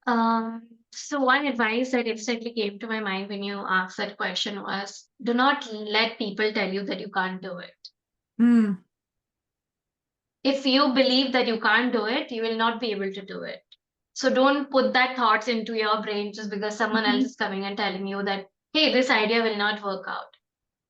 So one advice that instantly came to my mind when you asked that question was, do not let people tell you that you can't do it. Mm, If you believe that you can't do it, you will not be able to do it. So don't put that thoughts into your brain just because someone else mhm. is coming and telling you that, hey, this idea will not work out.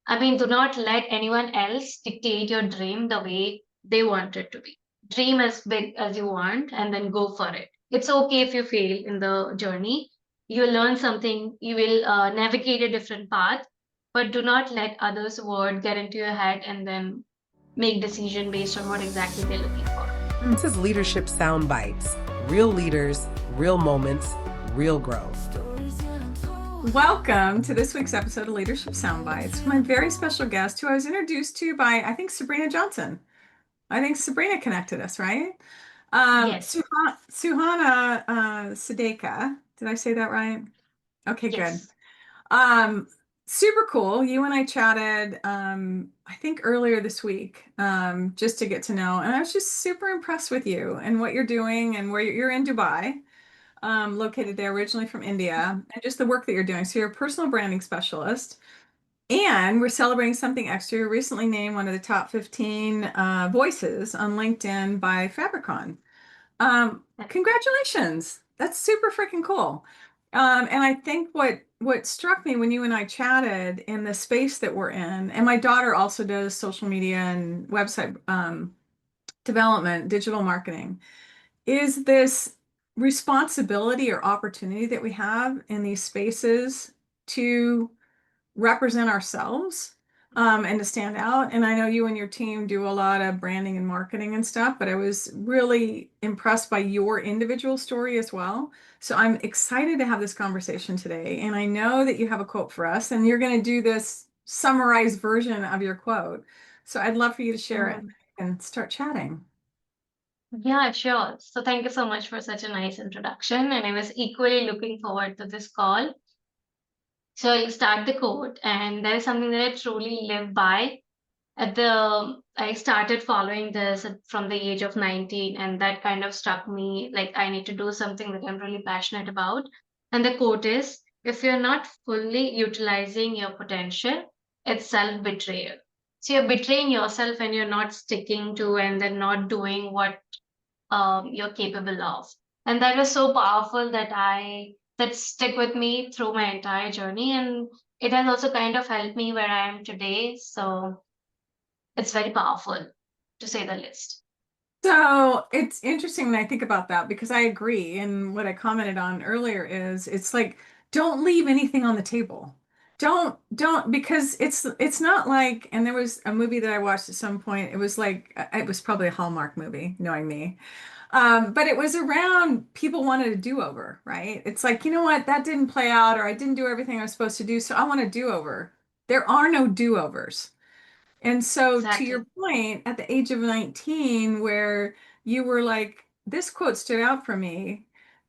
I mean, do not let anyone else dictate your dream the way they want it to be. Dream as big as you want and then go for it. It's okay if you fail in the journey. You'll learn something, you will navigate a different path, but do not let others' word get into your head and then make decision based on what exactly they're looking for. This is Leadership Sound Bites. Real leaders, real moments, real growth. Welcome to this week's episode of Leadership Soundbites. My very special guest, who I was introduced to by, I think, Sabrina Johnson. I think Sabrina connected us, right? Yes, Suhana Siddika. Did I say that right? Okay, good. yes. Um, Super cool. You and I chatted, I think earlier this week, just to get to know. And I was just super impressed with you and what you're doing and where you're in Dubai, located there originally from India, and just the work that you're doing. So you're a personal branding specialist. And we're celebrating something extra. You're recently named one of the top 15 voices on LinkedIn by Fabricon. Congratulations. That's super freaking cool. And I think what struck me when you and I chatted in the space that we're in, and my daughter also does social media and website development, digital marketing, is this responsibility or opportunity that we have in these spaces to represent ourselves, and to stand out. And I know you and your team do a lot of branding and marketing and stuff, but I was really impressed by your individual story as well. So I'm excited to have this conversation today. And I know that you have a quote for us, and you're going to do this summarized version of your quote. So I'd love for you to share it Mhm. and start chatting. Yeah, sure. So thank you so much for such a nice introduction. And I was equally looking forward to this call. So I'll start the quote, and that is something that I truly live by. I started following this from the age of 19, and that kind of struck me like I need to do something that I'm really passionate about. And the quote is, if you're not fully utilizing your potential, it's self-betrayal. So you're betraying yourself and you're not sticking to and then not doing what you're capable of. And that was so powerful that stick with me through my entire journey. And it has also kind of helped me where I am today. So it's very powerful, to say the least. So it's interesting when I think about that because I agree. And what I commented on earlier is it's like, don't leave anything on the table. Don't, because it's not like, and there was a movie that I watched at some point. It was like, it was probably a Hallmark movie, knowing me. But it was around people wanted a do-over, right? It's like, you know what, that didn't play out, or I didn't do everything I was supposed to do, so I want a do-over. There are no do-overs. And so, to your Exactly. point, at the age of 19, where you were like, this quote stood out for me.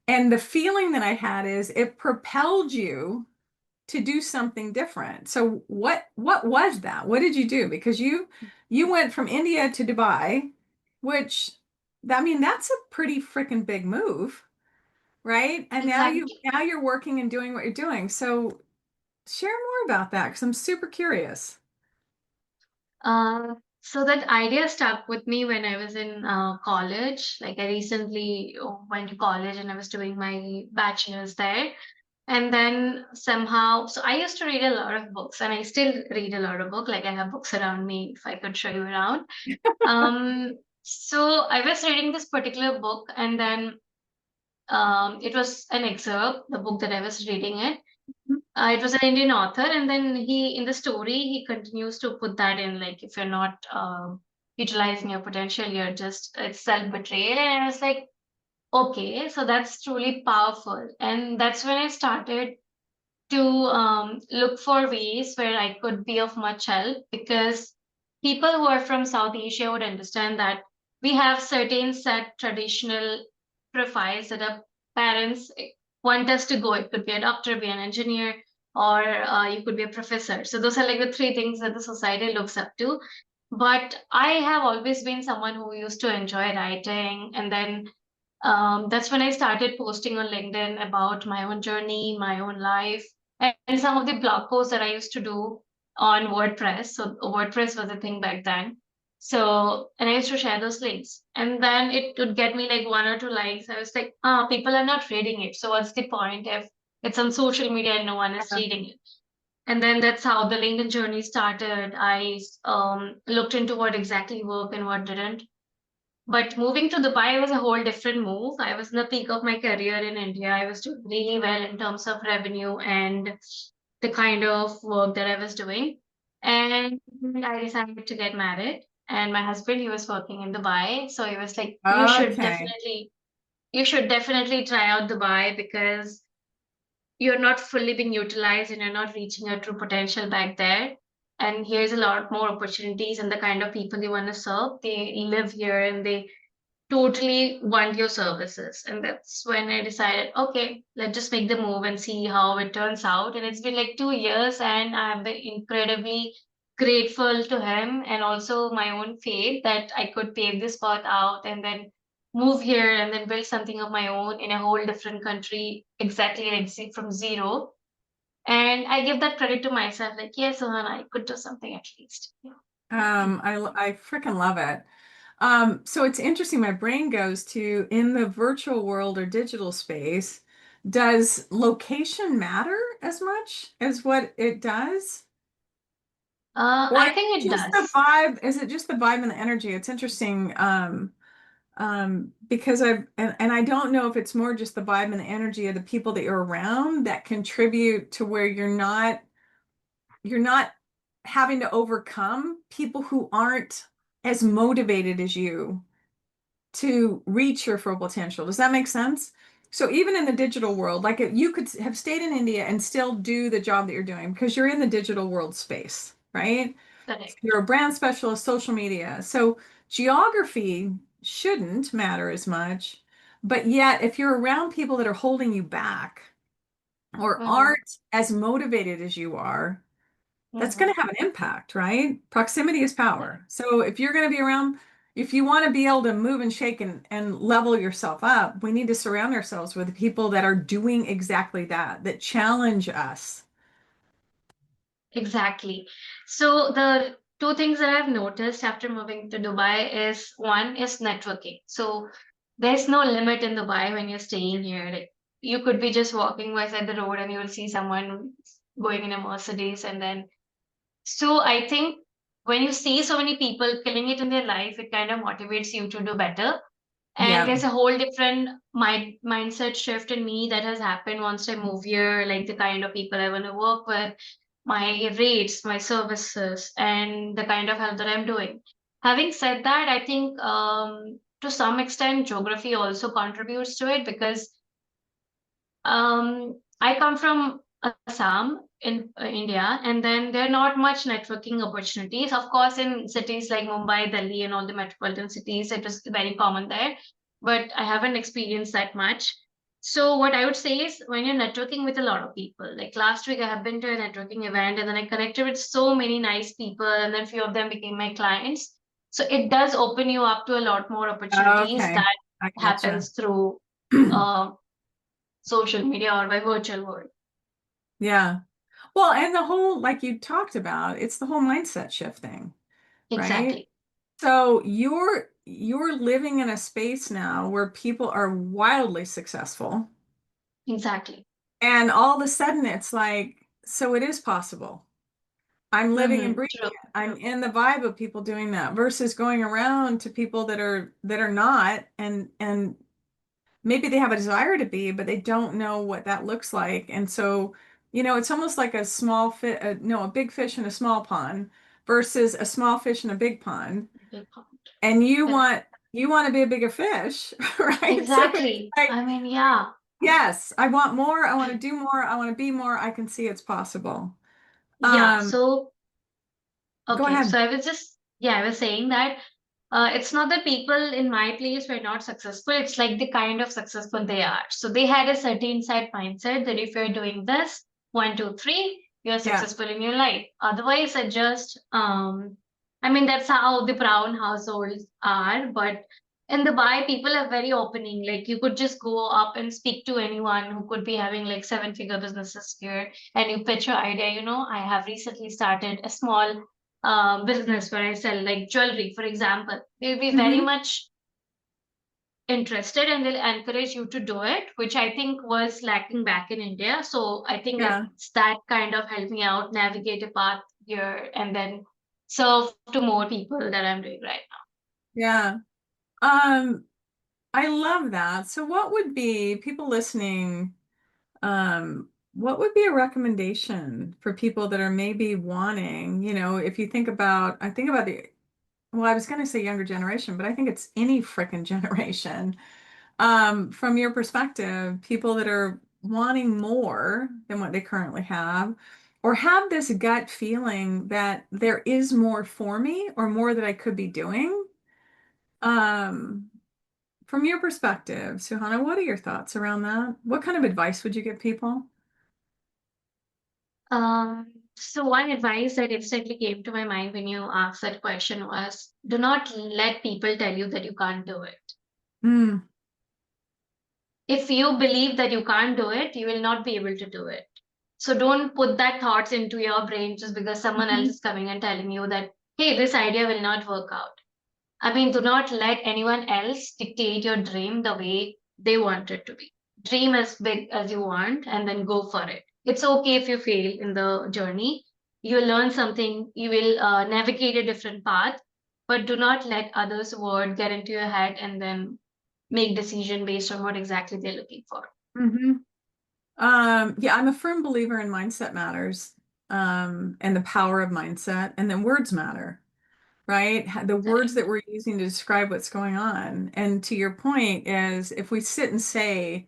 And the feeling that I had is it propelled you to do something different. So what was that? What did you do? Because you went from India to Dubai, which I mean that's a pretty freaking big move, right? And Exactly. now you're working and doing what you're doing. So share more about that because I'm super curious. So that idea stuck with me when I was in college. Like I recently went to college and I was doing my bachelor's there. And then somehow, so I used to read a lot of books and I still read a lot of books. Like I have books around me if I could show you around. So I was reading this particular book and then it was an excerpt, the book that I was reading it. It was an Indian author, and then in the story, he continues to put that in like, if you're not utilizing your potential, you're just, it's self betrayal. And I was like, okay, so that's truly powerful. And that's when I started to look for ways where I could be of much help because people who are from South Asia would understand that we have certain set traditional profiles that our parents want us to go. It could be a doctor, be an engineer, or you could be a professor. So those are like the three things that the society looks up to. But I have always been someone who used to enjoy writing, and then That's when I started posting on LinkedIn about my own journey, my own life, and some of the blog posts that I used to do on WordPress. So WordPress was a thing back then. So, and I used to share those links. And then it would get me like 1 or 2 likes. I was like, people are not reading it. So what's the point if it's on social media and no one is reading it? And then that's how the LinkedIn journey started. I looked into what exactly worked and what didn't. But moving to Dubai was a whole different move. I was in the peak of my career in India. I was doing really well in terms of revenue and the kind of work that I was doing. And I decided to get married. And my husband, he was working in Dubai. So he was like, Okay. you should definitely try out Dubai because you're not fully being utilized and you're not reaching your true potential back there. And here's a lot more opportunities and the kind of people you want to serve. They live here and they totally want your services. And that's when I decided, okay, let's just make the move and see how it turns out. And it's been like 2 years, and I've been incredibly grateful to him and also my own faith that I could pave this path out and then move here and then build something of my own in a whole different country, exactly like from zero. And I give that credit to myself, like, yes, Suhana, I could do something at least. Yeah. I freaking love it. So it's interesting. My brain goes to in the virtual world or digital space, does location matter as much as what it does? Or is I think it it just the does. vibe? Is it just the vibe and the energy? It's interesting. Because and I don't know if it's more just the vibe and the energy of the people that you're around that contribute to where you're not having to overcome people who aren't as motivated as you to reach your full potential. Does that make sense? So even in the digital world, like you could have stayed in India and still do the job that you're doing because you're in the digital world space, right? Correct. You're a brand specialist, social media. So geography shouldn't matter as much. But yet, if you're around people that are holding you back or Mm-hmm. aren't as motivated as you are, that's Mm-hmm. going to have an impact, right? Proximity is power. So if you're going to be around, if you want to be able to move and shake and level yourself up, we need to surround ourselves with people that are doing exactly that, that challenge us. Exactly. So the two things that I've noticed after moving to Dubai is one is networking. So there's no limit in Dubai when you're staying here. Like you could be just walking beside the road and you will see someone going in a Mercedes and then so I think when you see so many people killing it in their life, it kind of motivates you to do better. And Yeah. there's a whole different mindset shift in me that has happened once I move here, like the kind of people I want to work with, my rates, my services, and the kind of help that I'm doing. Having said that, I think to some extent, geography also contributes to it because I come from Assam in India, and then there are not much networking opportunities. Of course, in cities like Mumbai, Delhi, and all the metropolitan cities, it is very common there, but I haven't experienced that much. So, what I would say is when you're networking with a lot of people, like last week, I have been to a networking event and then I connected with so many nice people, and then few of them became my clients. So, it does open you up to a lot more opportunities Okay. that I gotcha. happens through uh, social media or by virtual world. Yeah. Well, and the whole, like you talked about, it's the whole mindset shift thing, right? Exactly. So you're living in a space now where people are wildly successful. Exactly. And all of a sudden it's like, so it is possible. I'm living and breathing True. it. I'm in the vibe of people doing that versus going around to people that are not and maybe they have a desire to be, but they don't know what that looks like. And so, it's almost like a small fit, no, a big fish in a small pond versus a small fish in a big pond. Big point. And you Correct. want you want to be a bigger fish, right? So it's Exactly. like, I mean, yeah. yes, I want more, I want to do more, I want to be more, I can see it's possible. Yeah. Um, So, Go okay. ahead. So I was saying that it's not that people in my place were not successful. It's like the kind of successful they are. So they had a certain set mindset that if you're doing this, 1, 2, 3, you're Yeah. successful in your life. Otherwise, I mean, that's how the brown households are, but in Dubai, people are very opening. Like you could just go up and speak to anyone who could be having like seven-figure businesses here, and you pitch your idea. I have recently started a small business where I sell like jewelry, for example. They'll be very Mm-hmm. much interested and they'll encourage you to do it, which I think was lacking back in India. So I think Yeah. it's that kind of helped me out navigate a path here and then serve to more people that I'm doing right Yeah. Um, I love that. So what would be people listening, what would be a recommendation for people that are maybe wanting, if you think about, I think about well, I was going to say younger generation, but I think it's any frickin' generation. From your perspective, people that are wanting more than what they currently have, or have this gut feeling that there is more for me or more that I could be doing. Um, from your perspective, Suhana, what are your thoughts around that? What kind of advice would you give people? now. So one advice that instantly came to my mind when you asked that question was do not let people tell you that you can't do it. Mm, If you believe that you can't do it, you will not be able to do it. So don't put that thoughts into your brain just because someone else mhm, is coming and telling you that, hey, this idea will not work out. I mean, do not let anyone else dictate your dream the way they want it to be. Dream as big as you want and then go for it. It's okay if you fail in the journey. You will learn something, you will navigate a different path, but do not let others' word get into your head and then make decision based on what exactly they're looking for. mhm. Yeah, I'm a firm believer in mindset matters, and the power of mindset, and then words matter, right? The words that Correct. we're using to describe what's going on. And to your point is if we sit and say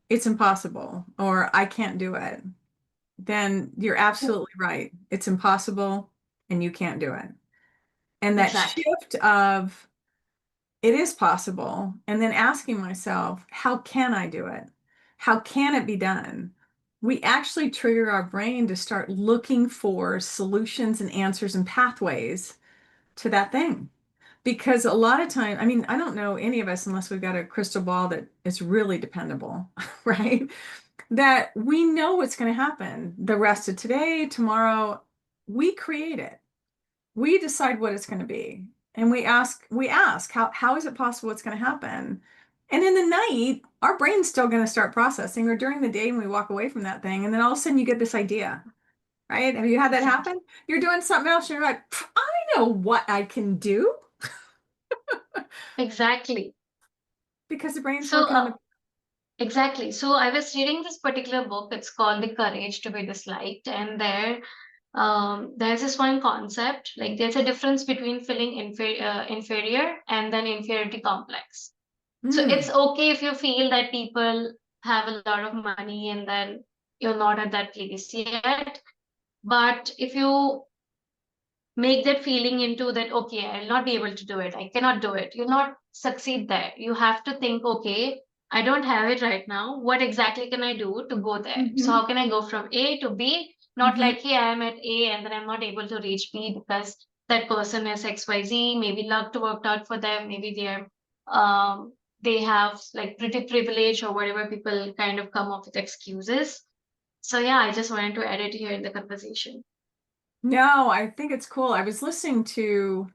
it's impossible or I can't do it, then you're absolutely right. It's impossible and you can't do it. And that Exactly. shift of it is possible, and then asking myself, how can I do it? How can it be done? We actually trigger our brain to start looking for solutions and answers and pathways to that thing. Because a lot of time, I mean, I don't know any of us unless we've got a crystal ball that is really dependable, right? That we know what's going to happen the rest of today, tomorrow, we create it. We decide what it's going to be. And we ask, how is it possible it's going to happen? And in the night, our brain's still going to start processing, or during the day when we walk away from that thing, and then all of a sudden you get this idea, right? Have you had that Exactly. happen? You're doing something else, and you're like, I know what I can do Exactly. because the brain's So, working on the. exactly. So, I was reading this particular book. It's called The Courage to Be Disliked. And there's this one concept like there's a difference between feeling inferior and then inferiority complex. So, it's Mm, okay if you feel that people have a lot of money and then you're not at that place yet. But if you make that feeling into that, okay, I'll not be able to do it, I cannot do it, you'll not succeed there. You have to think, okay, I don't have it right now, what exactly can I do to go there? So hmm how can I go from A to B? Not hmm like, hey, I'm at A and then I'm not able to reach B because that person is XYZ, maybe luck worked out for them, maybe they have like pretty privilege or whatever people kind of come up with excuses. So yeah, I just wanted to add it here in the conversation. No, I think it's cool. I was listening to,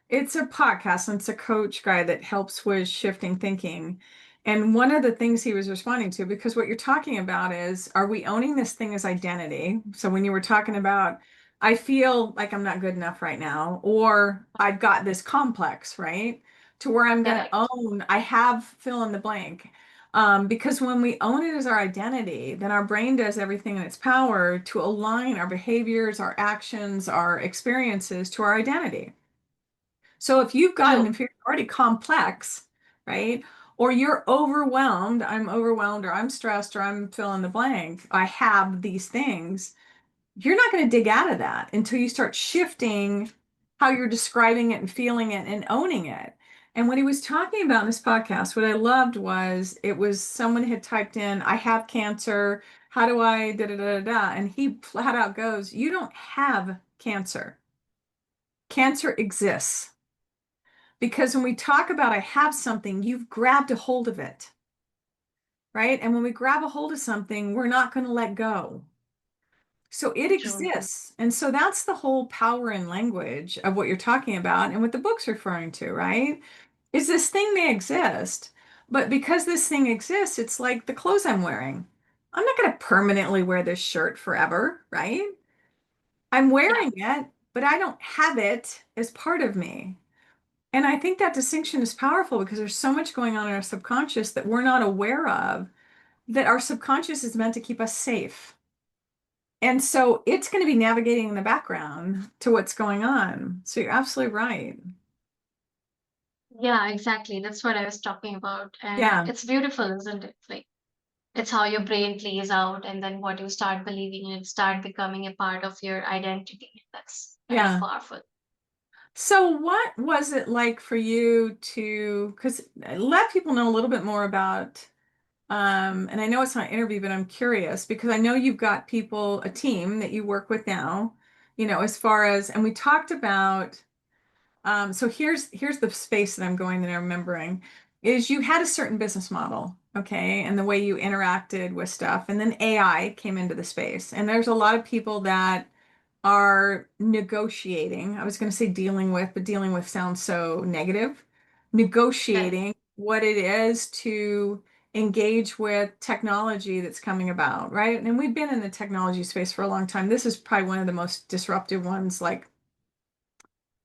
it's a podcast and it's a coach guy that helps with shifting thinking. And one of the things he was responding to, because what you're talking about is, are we owning this thing as identity? So when you were talking about, I feel like I'm not good enough right now, or I've got this complex, right? To where I'm going to Correct. own, I have fill in the blank. Because when we own it as our identity, then our brain does everything in its power to align our behaviors, our actions, our experiences to our identity. So if you've got an True. inferiority complex, right? Or you're overwhelmed, I'm overwhelmed, or I'm stressed, or I'm fill in the blank, I have these things, you're not going to dig out of that until you start shifting how you're describing it and feeling it and owning it. And what he was talking about in this podcast, what I loved was it was someone had typed in, I have cancer. How do I da da da da da? And he flat out goes, you don't have cancer. Cancer exists. Because when we talk about I have something, you've grabbed a hold of it, right? And when we grab a hold of something, we're not going to let go. So it True. exists. And so that's the whole power in language of what you're talking about and what the book's referring to, right? Is this thing may exist, but because this thing exists, it's like the clothes I'm wearing. I'm not going to permanently wear this shirt forever, right? I'm Yeah. wearing it, but I don't have it as part of me. And I think that distinction is powerful because there's so much going on in our subconscious that we're not aware of, that our subconscious is meant to keep us safe. And so it's going to be navigating in the background to what's going on. So you're absolutely right. Yeah, exactly. That's what I was talking about. And Yeah. it's beautiful, isn't it? Like, it's how your brain plays out, and then what you start believing and start becoming a part of your identity. That's kind of Yeah. powerful. So what was it like for you to, because let people know a little bit more about, and I know it's not an interview, but I'm curious because I know you've got people, a team that you work with now, as far as, and we talked about, so here's the space that I'm going that I'm remembering is you had a certain business model, okay, and the way you interacted with stuff, and then AI came into the space, and there's a lot of people that are negotiating. I was going to say dealing with, but dealing with sounds so negative. Correct. Negotiating what it is to engage with technology that's coming about, right? And we've been in the technology space for a long time. This is probably one of the most disruptive ones, like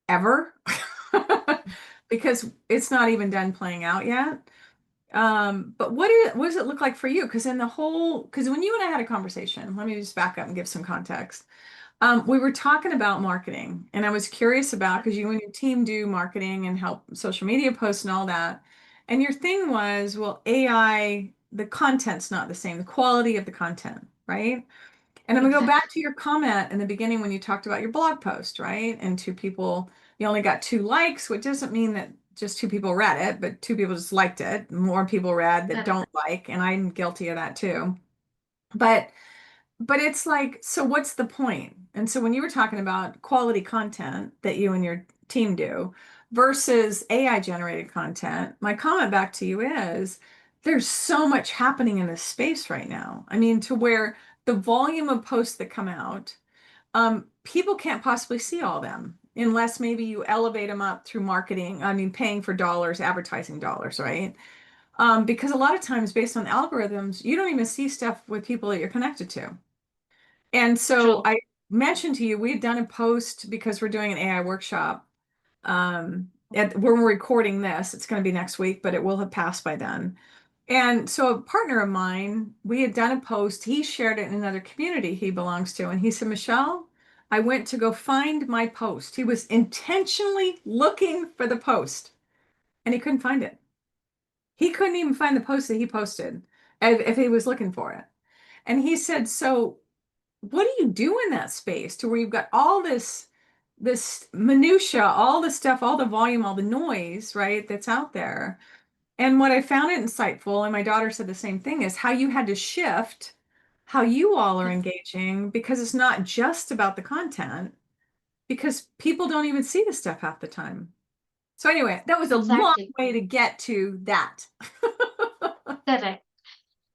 ever, because it's not even done playing out yet. But what does it look like for you? Because when you and I had a conversation, let me just back up and give some context. We were talking about marketing, and I was curious about because you and your team do marketing and help social media posts and all that. And your thing was, well, AI, the content's not the same, the quality of the content, right? And I'm gonna go Exactly. back to your comment in the beginning when you talked about your blog post, right? And you only got 2 likes, which doesn't mean that just 2 people read it, but 2 people just liked it. More people read that Correct. don't like, and I'm guilty of that too. But it's like, so what's the point? And so when you were talking about quality content that you and your team do versus AI generated content, my comment back to you is there's so much happening in this space right now. I mean, to where the volume of posts that come out, people can't possibly see all them unless maybe you elevate them up through marketing. I mean, paying for dollars, advertising dollars, right? Because a lot of times, based on algorithms, you don't even see stuff with people that you're connected to. And so True. I mentioned to you, we had done a post because we're doing an AI workshop. When we're recording this, it's going to be next week, but it will have passed by then. And so a partner of mine, we had done a post. He shared it in another community he belongs to. And he said, Michelle, I went to go find my post. He was intentionally looking for the post and he couldn't find it. He couldn't even find the post that he posted if he was looking for it. And he said, so what do you do in that space to where you've got all this minutia, all the stuff, all the volume, all the noise, right, that's out there. And what I found it insightful, and my daughter said the same thing, is how you had to shift how you all are engaging because it's not just about the content, because people don't even see the stuff half the time. So anyway, that was a long Exactly. way to get to that. Correct.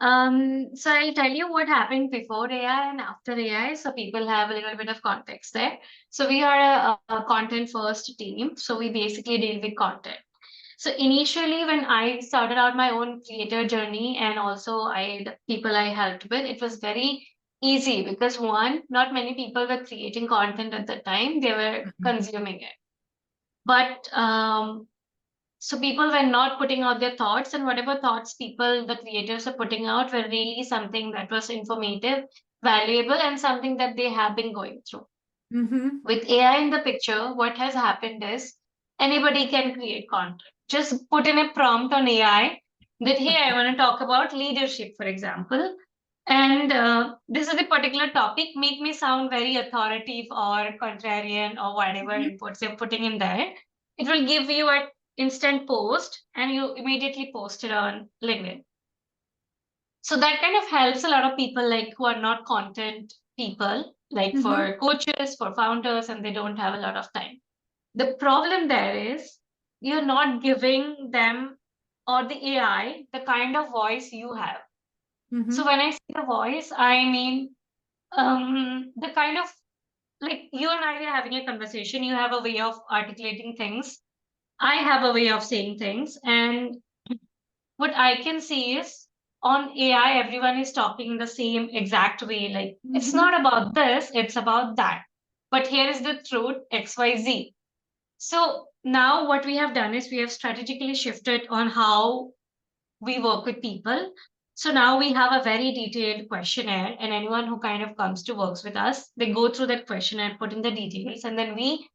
So I'll tell you what happened before AI and after AI, so people have a little bit of context there. So we are a content first team. So we basically deal with content. So initially, when I started out my own creator journey, and also the people I helped with, it was very easy because one, not many people were creating content at the time; they were consuming it. But so people were not putting out their thoughts, and whatever thoughts people, the creators, are putting out were really something that was informative, valuable, and something that they have been going through. Mm-hmm. With AI in the picture, what has happened is anybody can create content. Just put in a prompt on AI that, hey, I want to talk about leadership, for example. And this is a particular topic, make me sound very authoritative or contrarian or whatever inputs you're putting in there. It will give you an instant post and you immediately post it on LinkedIn. So that kind of helps a lot of people like who are not content people, like Mm-hmm. for coaches, for founders, and they don't have a lot of time. The problem there is you're not giving them or the AI the kind of voice you have. So Mhm. when I say the voice, I mean the kind of, like, you and I are having a conversation. You have a way of articulating things. I have a way of saying things. And what I can see is on AI, everyone is talking the same exact way. Like, it's Mhm. not about this, it's about that. But here is the truth, XYZ. So now what we have done is we have strategically shifted on how we work with people. So now we have a very detailed questionnaire, and anyone who kind of comes to works with us, they go through that questionnaire, put in the details, and then we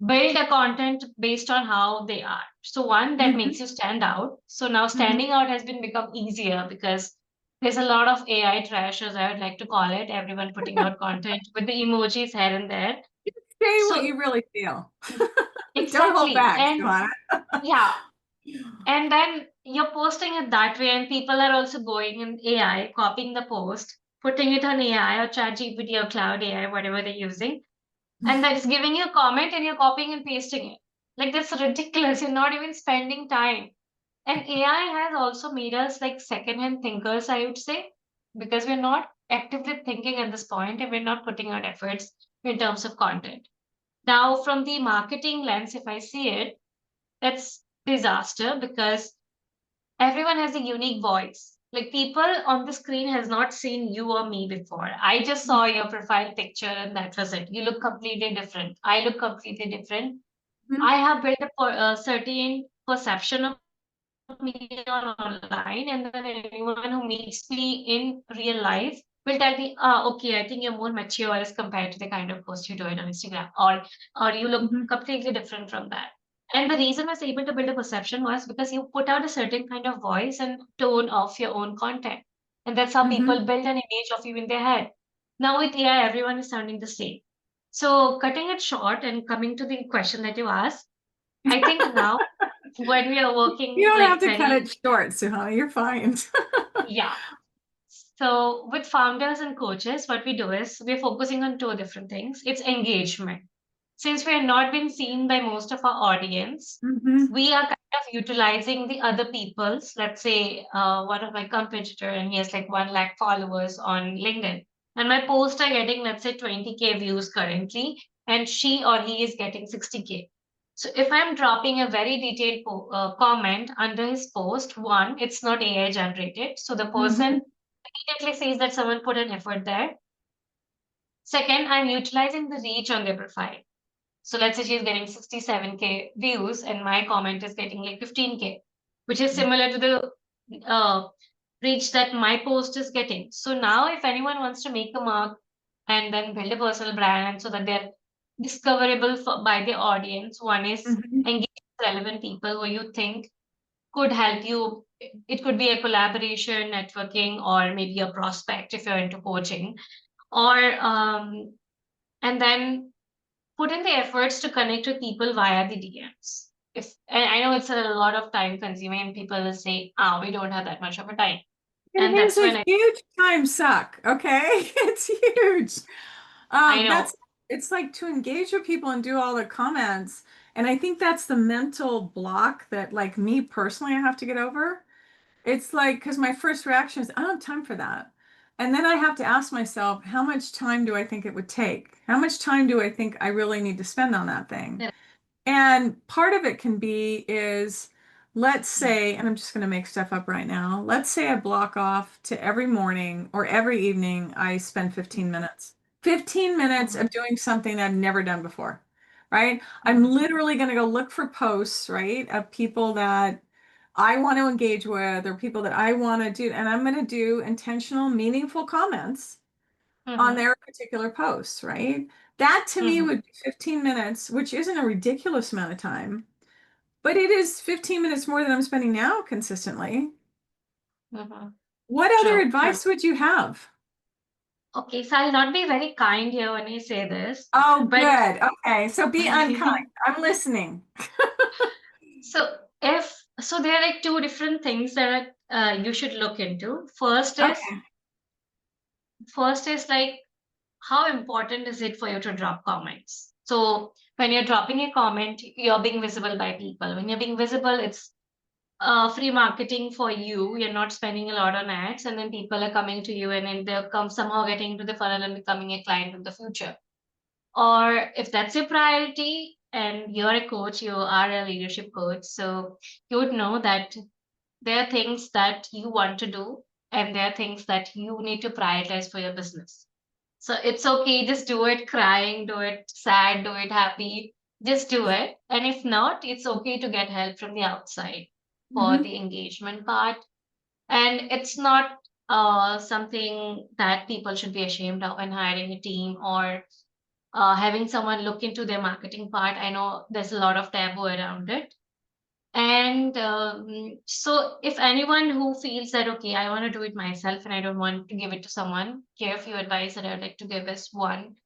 build a content based on how they are. So one that makes Mhm. you stand out. So now Mhm. standing out has been become easier because there's a lot of AI trash, as I would like to call it. Everyone putting out content with the emojis here and there. Say what So you really feel. Don't hold exactly, back, and Suhana. yeah, and then you're posting it that way, and people are also going in AI, copying the post, putting it on AI or ChatGPT or Cloud AI, whatever they're using, and that is giving you a comment and you're copying and pasting it. Like, that's ridiculous. You're not even spending time. And AI has also made us like secondhand thinkers, I would say, because we're not actively thinking at this point and we're not putting out efforts in terms of content. Now, from the marketing lens, if I see it, that's disaster because everyone has a unique voice. Like, people on the screen has not seen you or me before. I just saw your profile picture and that was it. You look completely different. I look completely different. Mhm. I have built a certain perception of me on online, and then anyone who meets me in real life will tell me, okay, I think you're more mature as compared to the kind of post you do it on Instagram, or you look Mhm. completely different from that. And the reason I was able to build a perception was because you put out a certain kind of voice and tone of your own content. And that's how Mhm. people build an image of you in their head. Now with AI, everyone is sounding the same. So cutting it short and coming to the question that you asked, I think now when we are You working don't have like to cut very, it short, Suhana. You're fine. yeah. So with founders and coaches, what we do is we're focusing on two different things. It's engagement. Since we are not being seen by most of our audience, Mhm. we are kind of utilizing the other people's, let's say one of my competitor, and he has like 1 lakh followers on LinkedIn. And my posts are getting, let's say, 20K views currently, and she or he is getting 60K. So if I'm dropping a very detailed comment under his post, one, it's not AI generated. So the Mhm. person immediately sees that someone put an effort there. Second, I'm utilizing the reach on their profile. So let's say she's getting 67K views and my comment is getting like 15K, which is similar to the reach that my post is getting. So now if anyone wants to make a mark and then build a personal brand so that they're discoverable by the audience, one is Mhm. engage relevant people who you think could help you. It could be a collaboration, networking, or maybe a prospect if you're into coaching, or and then put in the efforts to connect with people via the DMs. If and I know it's a lot of time consuming, and people will say, "Ah, we don't have that much of a time," It and is that's a when huge time suck, okay? It's huge. I That's know. it's like to engage with people and do all the comments. And I think that's the mental block that, like me personally, I have to get over. It's like, because my first reaction is, I don't have time for that. And then I have to ask myself, how much time do I think it would take? How much time do I think I really need to spend on that thing? And part of it can be is, let's say, and I'm just going to make stuff up right now. Let's say I block off to every morning or every evening, I spend 15 minutes. 15 minutes Mhm, of doing something that I've never done before, right? I'm mhm, literally going to go look for posts, right, of people that I want to engage with or people that I want to do. And I'm going to do intentional, meaningful comments on mhm, their particular posts, right? That to me mhm, would be 15 minutes, which isn't a ridiculous amount of time, but it is 15 minutes more than I'm spending now consistently. mhm. What other True, true. advice would you have? Okay, so I'll not be very kind here when I say this, Oh, but good. Okay. So be unkind. I'm listening. so there are like two different things that you should look into. Okay. First is like, how important is it for you to drop comments? So When you're dropping a comment, you're being visible by people. When you're being visible, it's free marketing for you. You're not spending a lot on ads, and then people are coming to you, and then they'll come somehow getting into the funnel and becoming a client in the future. Or if that's your priority and you're a coach, you are a leadership coach, so you would know that there are things that you want to do and there are things that you need to prioritize for your business. So it's okay, just do it crying, do it sad, do it happy, just do it. And if not, it's okay to get help from the outside for Mm-hmm. the engagement part. And it's not something that people should be ashamed of when hiring a team or having someone look into their marketing part. I know there's a lot of taboo around it. And so, if anyone who feels that, okay, I want to do it myself and I don't want to give it to someone, here a few advice that I'd like to give is one,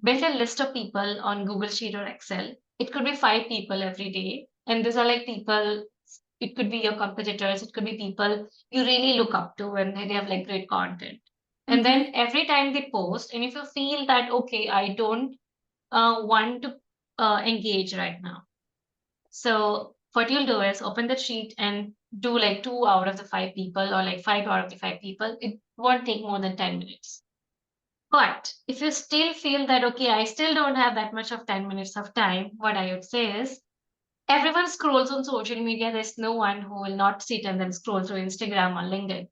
build a list of people on Google Sheet or Excel. It could be 5 people every day. And these are like people, it could be your competitors, it could be people you really look up to and they have like great content. And Mm-hmm. then every time they post, and if you feel that, okay, I don't want to engage right now. So what you'll do is open the sheet and do like 2 out of the 5 people or like 5 out of the 5 people. It won't take more than 10 minutes. But if you still feel that, okay, I still don't have that much of 10 minutes of time, what I would say is everyone scrolls on social media. There's no one who will not sit and then scroll through Instagram or LinkedIn.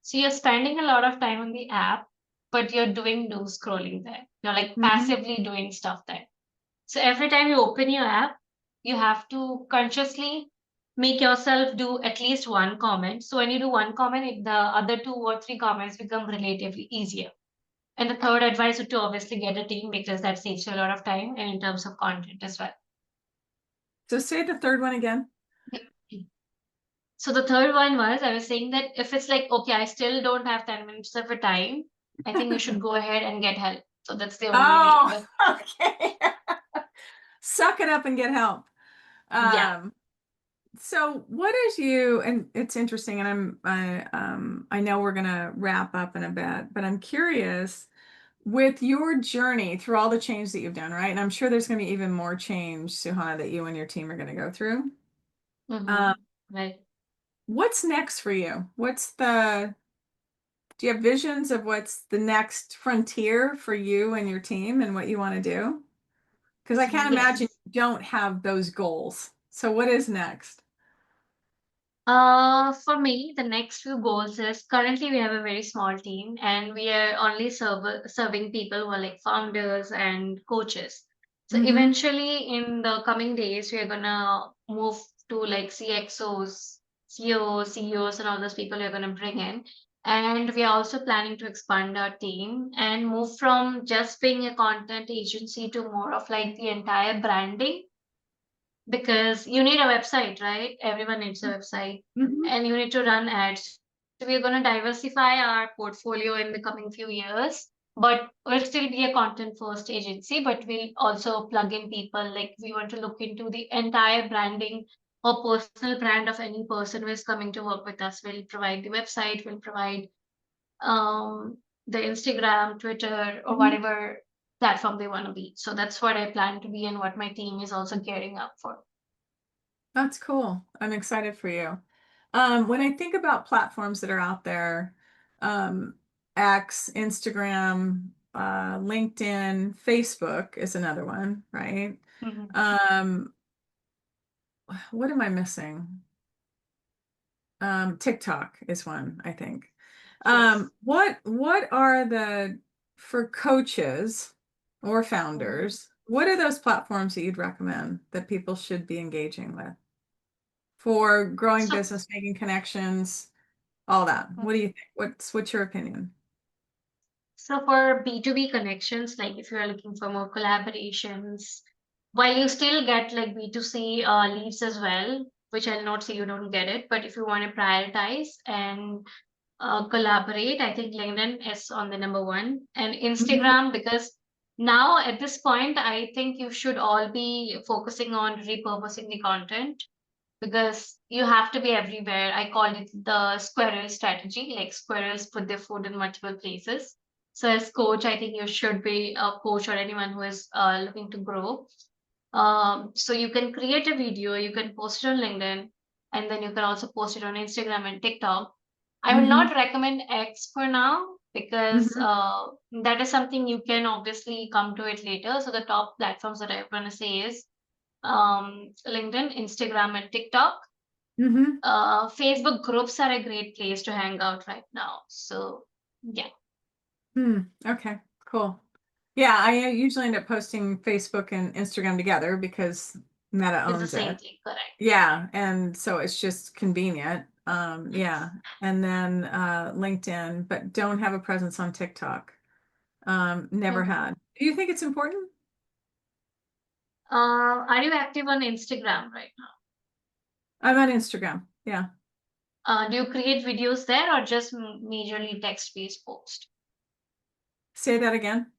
So you're spending a lot of time on the app, but you're doing no scrolling there. You're like Mm-hmm. passively doing stuff there. So every time you open your app, you have to consciously make yourself do at least one comment. So when you do one comment, the other 2 or 3 comments become relatively easier. And the third advice would to obviously get a team because that saves you a lot of time and in terms of content as well. So say the third one again. So the third one was I was saying that if it's like, okay, I still don't have 10 minutes of a time, I think you should go ahead and get help. So that's the only way. Oh, okay. Suck it up and get help. Yeah. So what is you, and it's interesting, and I know we're gonna wrap up in a bit, but I'm curious with your journey through all the change that you've done, right? And I'm sure there's gonna be even more change, Suhana, that you and your team are gonna go through. Mm-hmm. Um, Right. what's next for you? Do you have visions of what's the next frontier for you and your team and what you want to do? Because I can't imagine Yes. you don't have those goals. So what is next? For me, the next few goals is currently we have a very small team and we are only serving people who are like founders and coaches. So Mm-hmm. eventually in the coming days, we are gonna move to like CXOs, CEOs, CEOs, and all those people we're gonna bring in. And we are also planning to expand our team and move from just being a content agency to more of like the entire branding because you need a website, right? Everyone needs a website Mm-hmm. and you need to run ads. So we're going to diversify our portfolio in the coming few years, but we'll still be a content first agency, but we'll also plug in people. Like we want to look into the entire branding or personal brand of any person who is coming to work with us. We'll provide the website, we'll provide um, the Instagram, Twitter, or Mm-hmm. whatever platform they want to be. So that's what I plan to be and what my team is also gearing up for. That's cool. I'm excited for you. When I think about platforms that are out there, um, X, Instagram, LinkedIn, Facebook is another one, right? Mhm. Um, what am I missing? TikTok is one, I think. Yes. What are the for coaches or Mhm. founders, what are those platforms that you'd recommend that people should be engaging with for growing So, business, making connections, all that? What do mhm. you think? What's your opinion? So for B2B connections, like if you're looking for more collaborations, while you still get like B2C leads as well, which I'll not say you don't get it, but if you want to prioritize and collaborate, I think LinkedIn is on the number one and Mhm. Instagram because now at this point, I think you should all be focusing on repurposing the content because you have to be everywhere. I call it the squirrel strategy, like squirrels put their food in multiple places. So as coach, I think you should be a coach or anyone who is looking to grow. So you can create a video, you can post it on LinkedIn, and then you can also post it on Instagram and TikTok. I would not recommend X for now because that is something you can obviously come to it later. So the top platforms that I want to say is LinkedIn, Instagram, and TikTok. Facebook groups are a great place to hang out right now. So yeah. Okay, cool. Yeah, I usually end up posting Facebook and Instagram together because Meta It's the owns same it. thing, correct? Yeah, and so it's just convenient. Yeah, and then LinkedIn, but don't have a presence on TikTok. Never Mhm. had. Do you think it's important? Are you active on Instagram right now? I'm on Instagram. Yeah. Do you create videos there or just majorly text-based post? Say that again.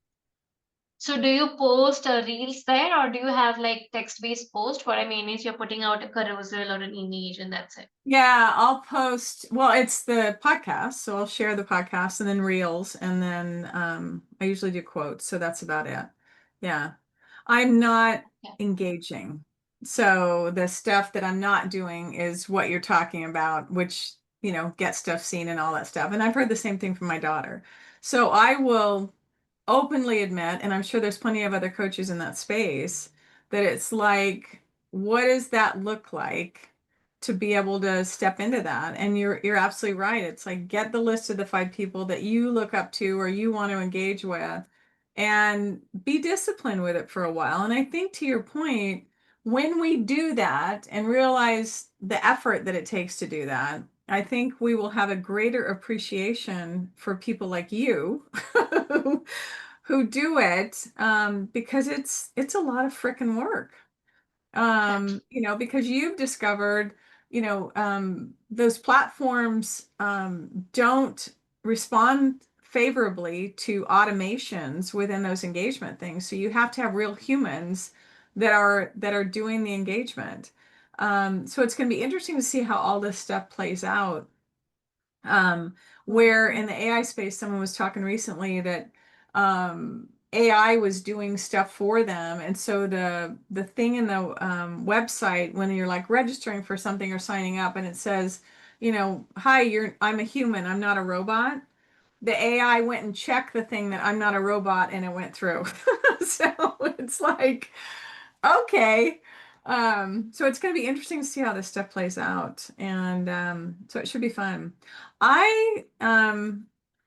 So do you post reels there or do you have like text-based post? What I mean is you're putting out a carousel or an image and that's it. Yeah, I'll post, well, it's the podcast, so I'll share the podcast and then reels, and then I usually do quotes, so that's about it. Yeah. I'm not Yeah. engaging. So the stuff that I'm not doing is what you're talking about, which, get stuff seen and all that stuff. And I've heard the same thing from my daughter. So I will openly admit, and I'm sure there's plenty of other coaches in that space, that it's like, what does that look like to be able to step into that? And you're absolutely right. It's like, get the list of the 5 people that you look up to or you want to engage with and be disciplined with it for a while. And I think, to your point, when we do that and realize the effort that it takes to do that, I think we will have a greater appreciation for people like you who do it, because it's a lot of freaking work. Exactly. Because you've discovered, those platforms don't respond favorably to automations within those engagement things. So you have to have real humans that are doing the engagement. So it's going to be interesting to see how all this stuff plays out. Where in the AI space, someone was talking recently that AI was doing stuff for them, and so the thing in the website when you're like registering for something or signing up, and it says, "Hi, I'm a human, I'm not a robot." The AI went and checked the thing that I'm not a robot, and it went through. So it's like, okay. So it's going to be interesting to see how this stuff plays out. And so it should be fun. I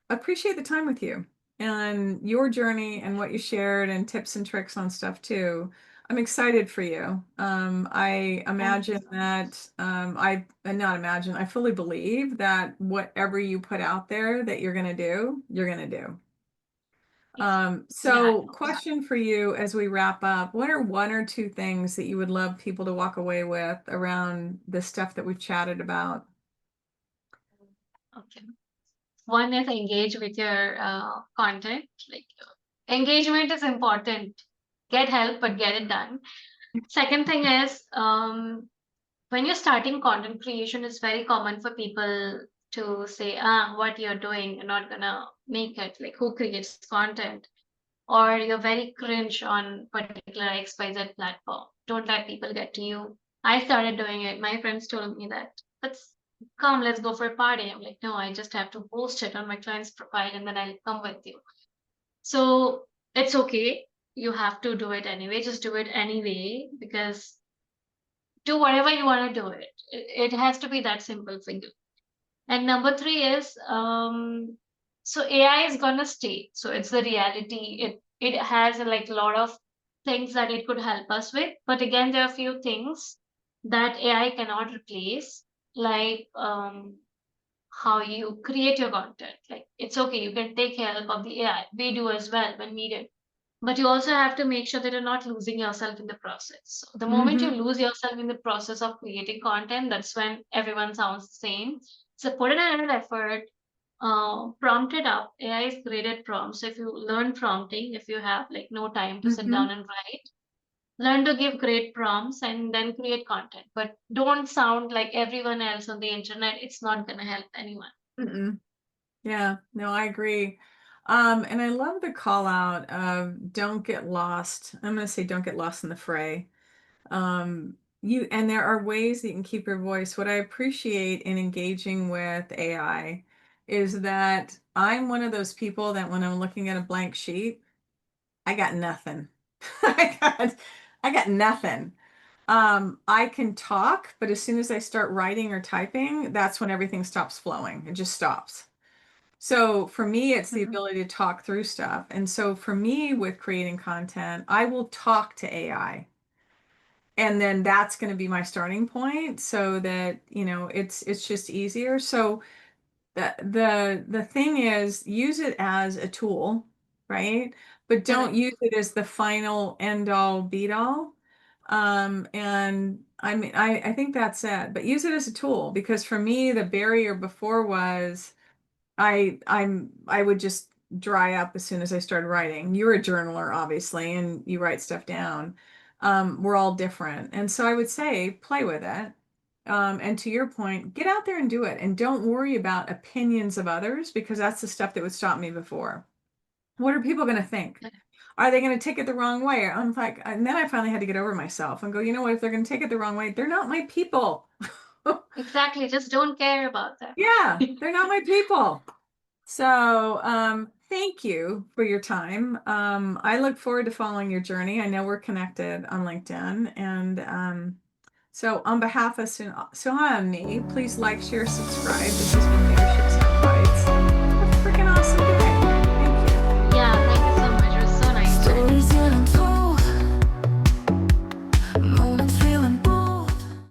appreciate the time with you and your journey and what you shared and tips and tricks on stuff too. I'm excited for you. I imagine that not imagine, I fully believe that whatever you put out there that you're going to do, you're going to do. Yeah, I So know. question for you as we wrap up, what are 1 or 2 things that you would love people to walk away with around the stuff that we've chatted about? Okay. One is engage with your content. Like engagement is important. Get help, but get it done. Second thing is when you're starting content creation, it's very common for people to say, what you're doing, you're not gonna make it. Like who creates content? Or you're very cringe on particular XYZ platform. Don't let people get to you. I started doing it. My friends told me that, let's go for a party. I'm like, no, I just have to post it on my client's profile and then I'll come with you. So it's okay. You have to do it anyway. Just do it anyway because do whatever you want to do it. It has to be that simple for you. And number three is so AI is gonna stay. So it's the reality. It has like a lot of things that it could help us with. But again, there are a few things that AI cannot replace, like how you create your content. Like it's okay, you can take help of the AI. We do as well when needed. But you also have to make sure that you're not losing yourself in the process. So the moment you Mm-hmm. lose yourself in the process of creating content, that's when everyone sounds the same. So put in an effort, prompt it up. AI is great at prompts. So if you learn prompting, if you have like no time to sit Mm-hmm. down and write, learn to give great prompts and then create content. But don't sound like everyone else on the internet. It's not going to help anyone. Mm-mm. Yeah, no, I agree. And I love the call out of don't get lost. I'm going to say don't get lost in the fray. And there are ways that you can keep your voice. What I appreciate in engaging with AI is that I'm one of those people that when I'm looking at a blank sheet, I got nothing. I got nothing. I can talk, but as soon as I start writing or typing, that's when everything stops flowing. It just stops. So for me, it's the Mhm. ability to talk through stuff. And so for me, with creating content, I will talk to AI. And then that's going to be my starting point so that, it's just easier. So the thing is, use it as a tool, right? But don't Correct. use it as the final end all beat all. And I mean, I think that's it. But use it as a tool, because for me, the barrier before was I would just dry up as soon as I started writing. You're a journaler, obviously, and you write stuff down. We're all different. And so I would say play with it. And to your point, get out there and do it. And don't worry about opinions of others, because that's the stuff that would stop me before. What are people going to think? Are they going to take it the wrong way? I'm like, and then I finally had to get over myself and go, you know what? If they're going to take it the wrong way, they're not my people. Exactly. Just don't care about them. Yeah, they're not my people. So, thank you for your time. I look forward to following your journey. I know we're connected on LinkedIn. And so, on behalf of Suhana and me, please like, share, subscribe. This has been